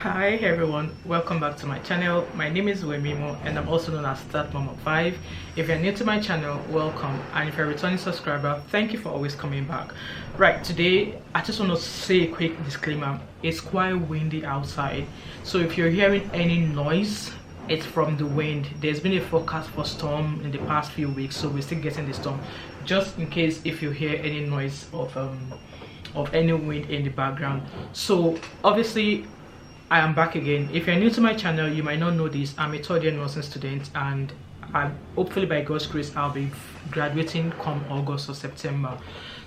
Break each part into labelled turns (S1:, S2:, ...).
S1: Hi everyone, welcome back to my channel. My name is Wemimo and I'm also known as Start Mom of 5. If you're new to my channel, welcome, and if you're a returning subscriber, thank you for always coming back. Right, today I just want to say a quick disclaimer. It's quite windy outside, so if you're hearing any noise, it's from the wind. There's been a forecast for storm in the past few weeks, so we're still getting the storm. Just in case if you hear any noise of any wind in the background. So obviously I am back again. If you're new to my channel, you might not know this. I'm a third year nursing student, and hopefully by God's grace I'll be graduating come August or September.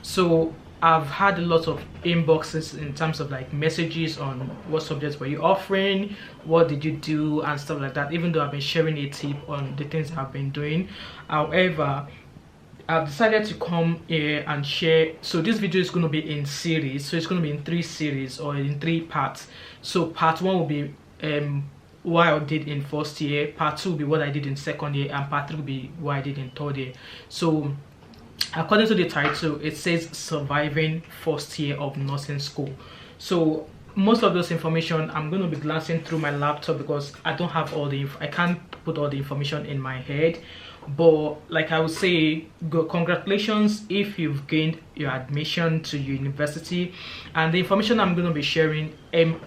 S1: So I've had a lot of inboxes in terms of like messages on what subjects were you offering, what did you do, and stuff like that, even though I've been sharing a tip on the things I've been doing. However, I've decided to come here and share. So this video is going to be in series, so it's going to be in 3 series or in 3 parts. So part 1 will be what I did in first year, part 2 will be what I did in second year, and part 3 will be what I did in third year. So according to the title, it says surviving first year of nursing school. So most of those information I'm going to be glancing through my laptop because I don't have all the I can't put all the information in my head. But like I would say, congratulations if you've gained your admission to university, and the information I'm going to be sharing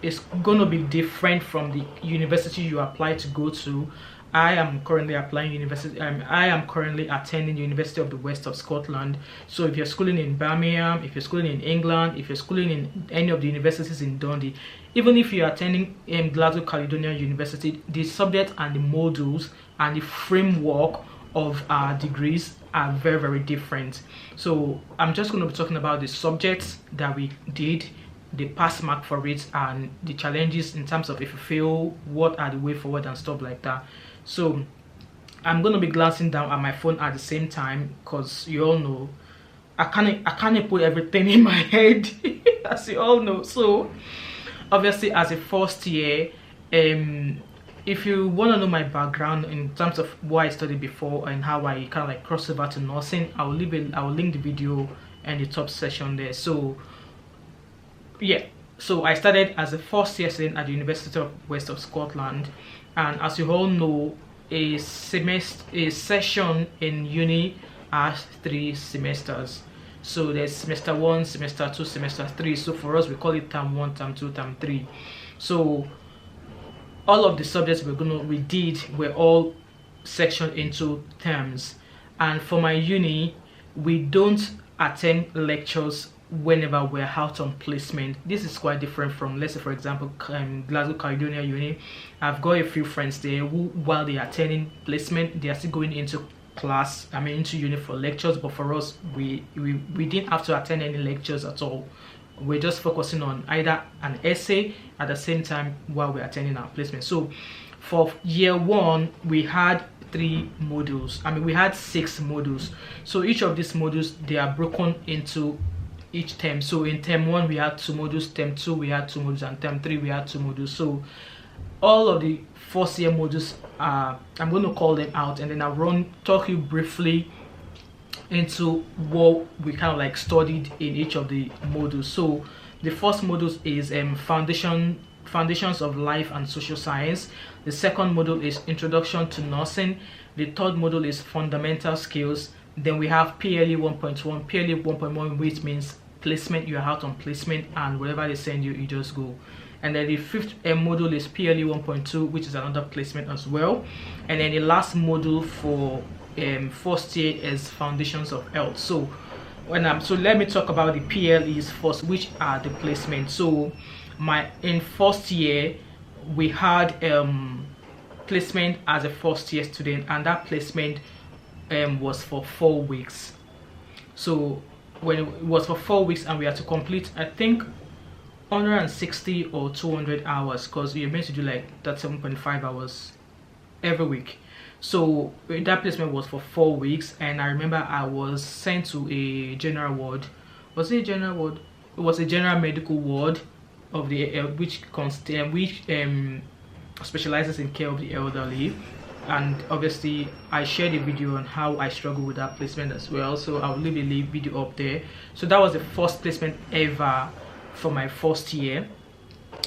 S1: is going to be different from the university you apply to go to. I am currently applying university. I am currently attending the University of the West of Scotland. So if you're schooling in Birmingham, if you're schooling in England, if you're schooling in any of the universities in Dundee, even if you're attending Glasgow Caledonian University, the subject and the modules and the framework of our degrees are very different. So I'm just going to be talking about the subjects that we did, the pass mark for it, and the challenges in terms of if you fail, what are the way forward and stuff like that. So I'm going to be glancing down at my phone at the same time because you all know I can't put everything in my head as you all know. So obviously as a first year, if you want to know my background in terms of what I studied before and how I kind of like cross over to nursing, I will link the video in the top section there. So yeah, so I started as a first year student at the University of West of Scotland, and as you all know, a session in uni has 3 semesters. So there's semester 1, semester 2, semester 3. So for us we call it term 1, term 2, term 3. So all of the subjects we did were all sectioned into terms. And for my uni, we don't attend lectures whenever we're out on placement. This is quite different from, let's say for example, Glasgow Caledonia Uni. I've got a few friends there who, while they are attending placement, they are still going into class, into uni for lectures. But for us, we didn't have to attend any lectures at all. We're just focusing on either an essay at the same time while we're attending our placement. So for year 1, we had 3 modules. We had 6 modules. So each of these modules, they are broken into each term. So in term 1 we had 2 modules, term 2 we had 2 modules, and term 3 we had 2 modules. So all of the first year modules, I'm going to call them out, and then I'll talk you briefly into what we kind of like studied in each of the modules. So the first module is foundations of life and social science. The second module is introduction to nursing. The third module is fundamental skills. Then we have PLE 1.1. PLE 1.1, which means placement. You are out on placement, and wherever they send you, you just go. And then the 5th module is PLE 1.2, which is another placement as well. And then the last module for first year is foundations of health. So let me talk about the PLEs first, which are the placement. So in first year we had placement as a first year student, and that placement was for 4 weeks. So when it was for 4 weeks, and we had to complete, I think, 160 or 200 hours, because you're meant to do like that 7.5 hours every week. So that placement was for 4 weeks, and I remember I was sent to a general ward. Was it a general ward? It was a general medical ward of the which specializes in care of the elderly. And obviously I shared a video on how I struggled with that placement as well, so I'll leave a video up there. So that was the first placement ever for my first year.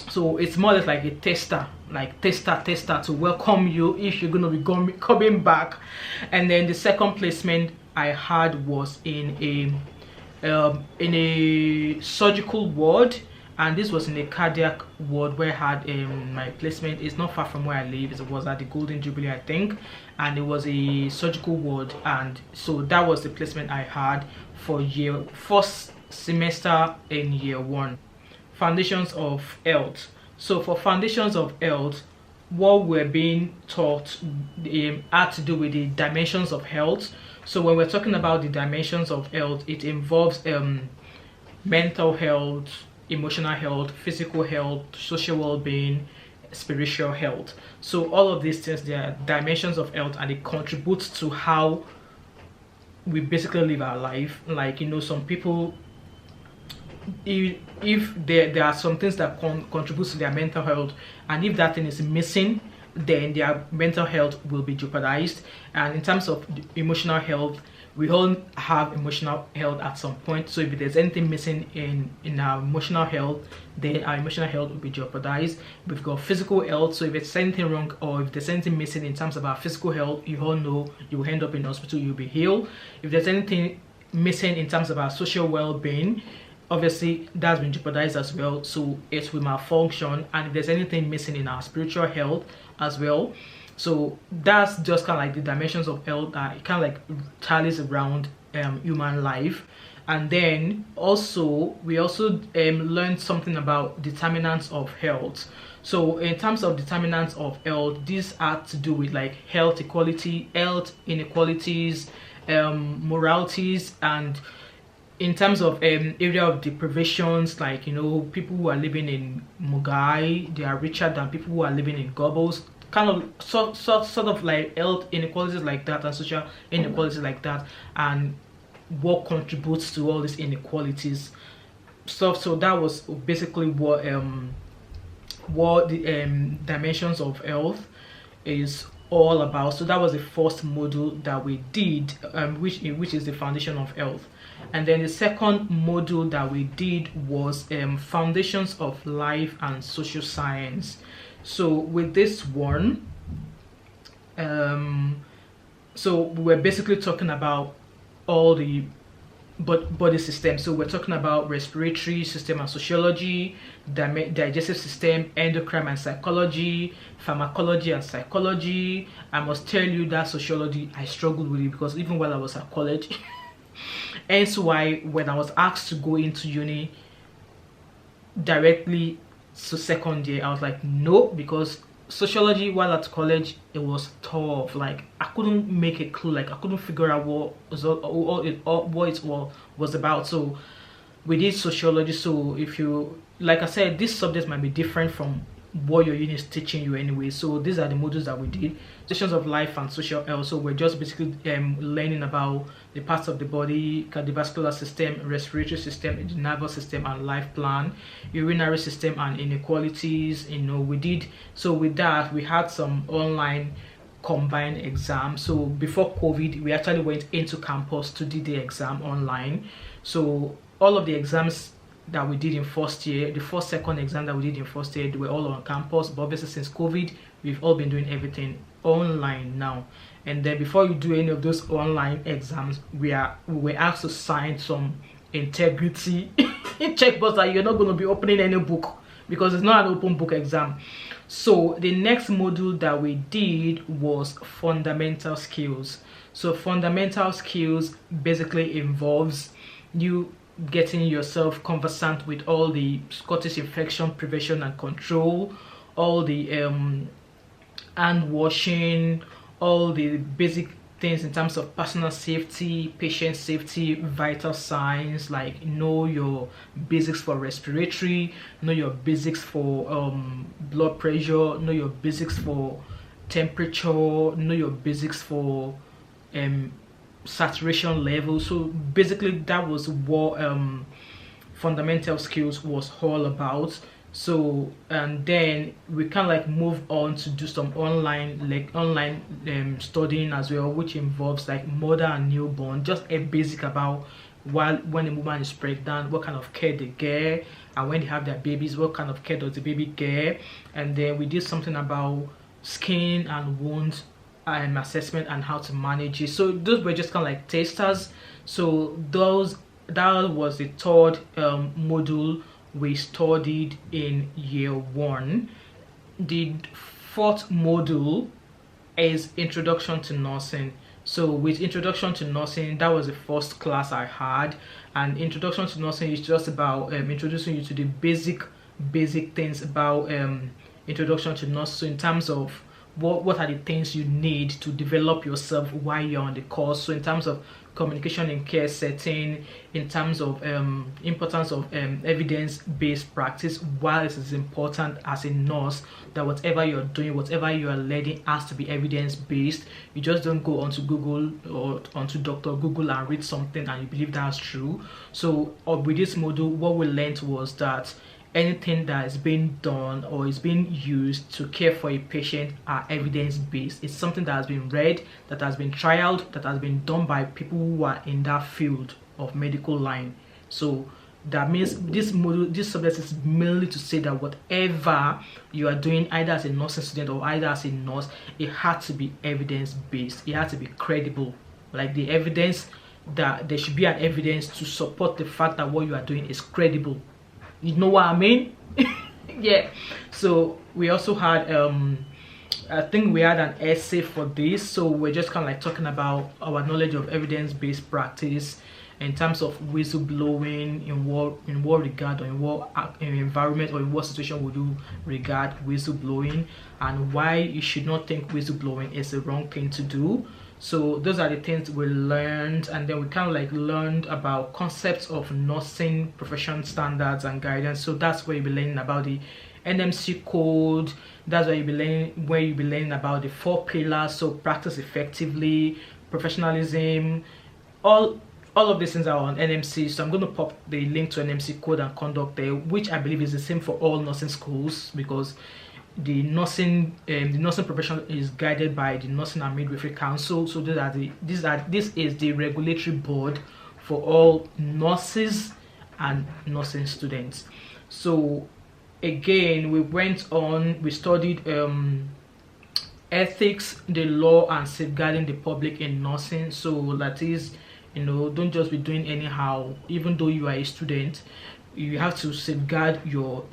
S1: So it's more or less like a tester, like tester to welcome you if you're going to be coming back. And then the second placement I had was in a surgical ward, and this was in a cardiac ward where I had my placement. It's not far from where I live. It was at the Golden Jubilee, I think, and it was a surgical ward. And so that was the placement I had for first semester in year 1. Foundations of health. So for foundations of health, what we're being taught had to do with the dimensions of health. So when we're talking about the dimensions of health, it involves mental health, emotional health, physical health, social well-being, spiritual health. So all of these things, they are dimensions of health, and it contributes to how we basically live our life. Like, you know, some people, if there are some things that contribute to their mental health, and if that thing is missing, then their mental health will be jeopardized. And in terms of emotional health, we all have emotional health at some point. So if there's anything missing in our emotional health, then our emotional health will be jeopardized. We've got physical health. So if there's anything wrong, or if there's anything missing in terms of our physical health, you all know you will end up in hospital, you'll be healed. If there's anything missing in terms of our social well-being, obviously that's been jeopardized as well, so it will malfunction. And if there's anything missing in our spiritual health as well, so that's just kind of like the dimensions of health that it kind of like tallies around human life. And then also we also learned something about determinants of health. So in terms of determinants of health, these are to do with like health equality, health inequalities, moralities, and in terms of area of deprivations, like, you know, people who are living in Mugai, they are richer than people who are living in Gobbles, kind of sort of like health inequalities like that, and social inequalities like that, and what contributes to all these inequalities stuff. So that was basically what the dimensions of health is all about. So that was the first module that we did, which is the foundation of health. And then the second module that we did was foundations of life and social science. So with this one, so we're basically talking about all the body systems. So we're talking about respiratory system and sociology, digestive system, endocrine and psychology, pharmacology and psychology. I must tell you that sociology, I struggled with it, because even while I was at college, hence why when I was asked to go into uni directly to second year, I was like no, because sociology while at college, it was tough. Like I couldn't make a clue, like I couldn't figure out what it was about. So we did sociology. So if you, like I said, this subject might be different from what your uni is teaching you anyway. So these are the modules that we did: sessions of life and social health. So we're just basically learning about the parts of the body: cardiovascular system, respiratory system, the nervous system, and life plan, urinary system, and inequalities. You know, we did. So with that, we had some online combined exams. So before COVID, we actually went into campus to do the exam online. So all of the exams that we did in first year, the first second exam that we did in first year, they were all on campus. But obviously since COVID, we've all been doing everything online now. And then before you do any of those online exams, we were asked to sign some integrity checkbox that you're not going to be opening any book, because it's not an open book exam. So the next module that we did was fundamental skills. So fundamental skills basically involves you getting yourself conversant with all the Scottish infection prevention and control, all the hand washing, all the basic things in terms of personal safety, patient safety, vital signs, like know your basics for respiratory, know your basics for blood pressure, know your basics for temperature, know your basics for saturation level. So basically that was what fundamental skills was all about. So and then we kind of like move on to do some online studying as well, which involves like mother and newborn, just a basic about while when a woman is pregnant, what kind of care they get, and when they have their babies, what kind of care does the baby get. And then we did something about skin and wounds assessment and how to manage it. So those were just kind of like tasters. So that was the third module we studied in year 1. The fourth module is introduction to nursing. So with introduction to nursing, that was the first class I had, and introduction to nursing is just about introducing you to the basic things about introduction to nursing. So in terms of what are the things you need to develop yourself while you're on the course. So in terms of communication in care setting, in terms of importance of evidence-based practice, while it is important as a nurse that whatever you're doing, whatever you are learning has to be evidence-based. You just don't go onto Google or onto Dr. Google and read something and you believe that's true. So with this module, what we learned was that anything that is being done or is being used to care for a patient are evidence-based. It's something that has been read, that has been trialed, that has been done by people who are in that field of medical line. So that means this module, this subject is mainly to say that whatever you are doing, either as a nursing student or either as a nurse, it had to be evidence-based. It had to be credible. Like the evidence, that there should be an evidence to support the fact that what you are doing is credible. You know what I mean? Yeah. So we also had I think we had an essay for this. So we're just kind of like talking about our knowledge of evidence-based practice in terms of whistleblowing, in what regard, or in what environment or in what situation would you regard whistleblowing, and why you should not think whistleblowing is the wrong thing to do. So those are the things we learned, and then we kind of like learned about concepts of nursing profession standards and guidance. So that's where you'll be learning about the NMC Code. That's where you'll be learning about the 4 pillars. So practice effectively, professionalism, all of these things are on NMC. So I'm going to pop the link to NMC Code and Conduct there, which I believe is the same for all nursing schools, because the nursing profession is guided by the Nursing and Midwifery Council. So this is the regulatory board for all nurses and nursing students. So again, we studied ethics, the law, and safeguarding the public in nursing. So that is, don't just be doing anyhow. Even though you are a student, you have to safeguard your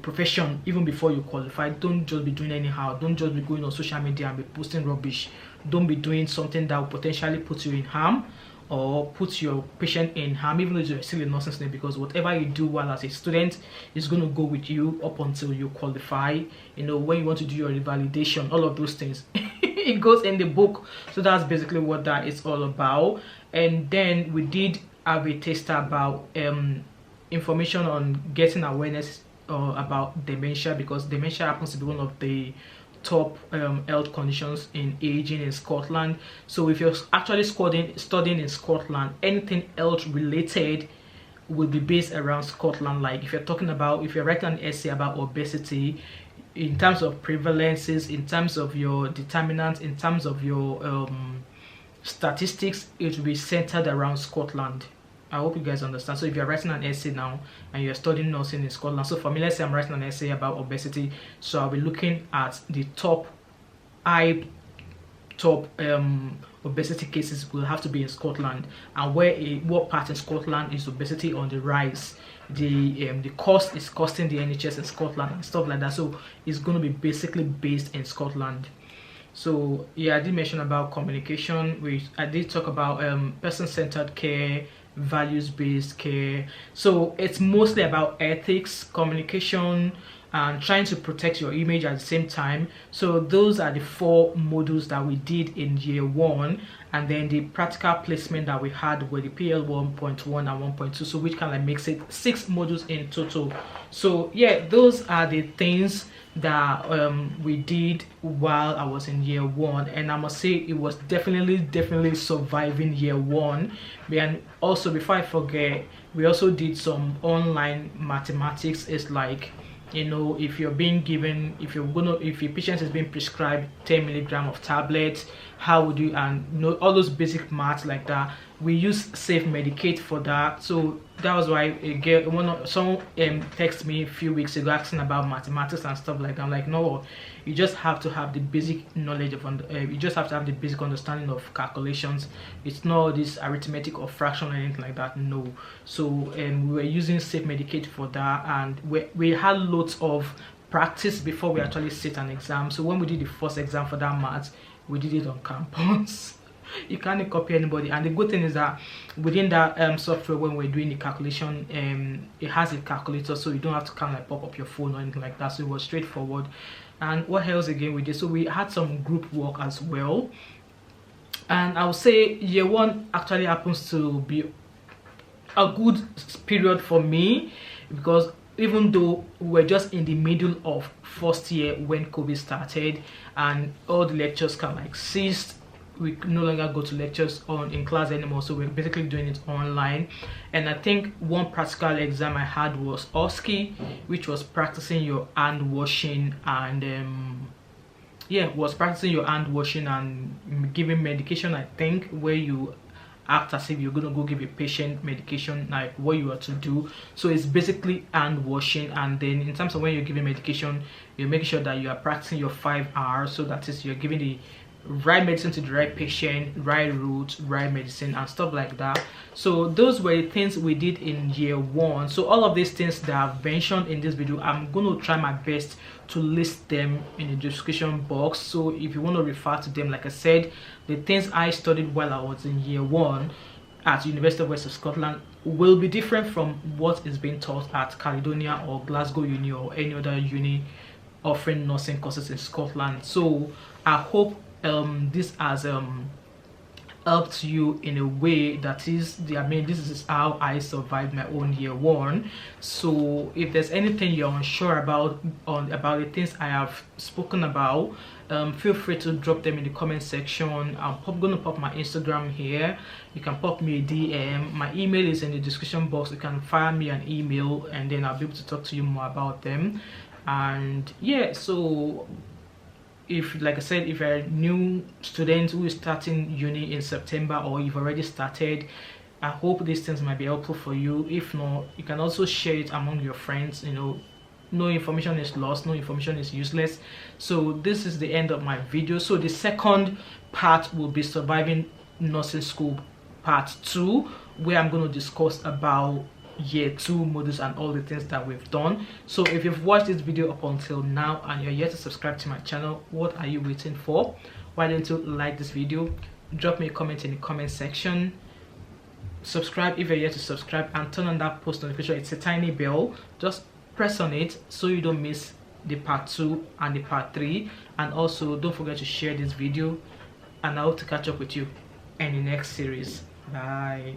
S1: profession even before you qualify. Don't just be doing anyhow. Don't just be going on social media and be posting rubbish. Don't be doing something that will potentially put you in harm or put your patient in harm, even though you're still a nursing student, because whatever you do while as a student is going to go with you up until you qualify. When you want to do your revalidation, all of those things it goes in the book. So that's basically what that is all about. And then we did have a taster about information on getting awareness about dementia, because dementia happens to be one of the top health conditions in aging in Scotland. So if you're actually studying in Scotland, anything health related will be based around Scotland. Like if you're writing an essay about obesity, in terms of prevalences, in terms of your determinants, in terms of your statistics, it will be centered around Scotland. I hope you guys understand. So if you're writing an essay now and you're studying nursing in Scotland, so for me, let's say I'm writing an essay about obesity, so I'll be looking at the top obesity cases will have to be in Scotland, and what part in Scotland is obesity on the rise, the cost is costing the NHS in Scotland and stuff like that. So it's going to be basically based in Scotland. So yeah, I did mention about communication. I did talk about person-centered care, values-based care. So it's mostly about ethics, communication, and trying to protect your image at the same time. So those are the 4 modules that we did in year 1, and then the practical placement that we had with the PL 1.1 and 1.2, so which kind of makes it 6 modules in total. So yeah, those are the things that we did while I was in year 1, and I must say it was definitely surviving year 1. And also, before I forget, we also did some online mathematics. It's like you know, if you're being given, if your patient is being prescribed 10 milligram of tablets, how would you, and you know, all those basic maths like that. We use Safe Medicate for that. So that was why a girl, someone texted me a few weeks ago asking about mathematics and stuff like that. I'm like, no, you just have to have the basic knowledge of you just have to have the basic understanding of calculations. It's not this arithmetic or fraction or anything like that, no. So we were using Safe Medicate for that, and we had loads of practice before we actually sit an exam. So when we did the first exam for that maths, we did it on campus. You can't copy anybody, and the good thing is that within that software, when we're doing the calculation, it has a calculator, so you don't have to kind of like pop up your phone or anything like that. So it was straightforward. And what else again we did? So we had some group work as well, and I would say year one actually happens to be a good period for me, because even though we're just in the middle of first year when COVID started and all the lectures kind of like ceased, we no longer go to lectures in class anymore, so we're basically doing it online. And I think one practical exam I had was OSCE, which was practicing your hand washing, and was practicing your hand washing and giving medication, I think, where you act as if you're gonna go give a patient medication, like what you are to do. So it's basically hand washing, and then in terms of when you're giving medication, you're making sure that you are practicing your 5 hours, so that is you're giving the right medicine to the right patient, right route, right medicine, and stuff like that. So those were the things we did in year one. So all of these things that I've mentioned in this video, I'm going to try my best to list them in the description box. So if you want to refer to them, like I said, the things I studied while I was in year one at University of West of Scotland will be different from what is being taught at Caledonia or Glasgow Uni or any other uni offering nursing courses in Scotland. So I hope this has helped you in a way that is this is how I survived my own year one. So if there's anything you're unsure about about the things I have spoken about, feel free to drop them in the comment section. I'm gonna pop my Instagram here. You can pop me a DM. My email is in the description box. You can fire me an email, and then I'll be able to talk to you more about them. And yeah, so if, like I said, if you're a new student who is starting uni in September, or you've already started, I hope these things might be helpful for you. If not, you can also share it among your friends. You know, no information is lost, no information is useless. So this is the end of my video. So the second part will be surviving nursing school part 2, where I'm going to discuss about year 2 modules and all the things that we've done. So if you've watched this video up until now and you're yet to subscribe to my channel, what are you waiting for? Why don't you like this video, drop me a comment in the comment section, subscribe if you're yet to subscribe, and turn on that post notification. It's a tiny bell, just press on it so you don't miss the part 2 and the part 3. And also don't forget to share this video, and I hope to catch up with you in the next series. Bye.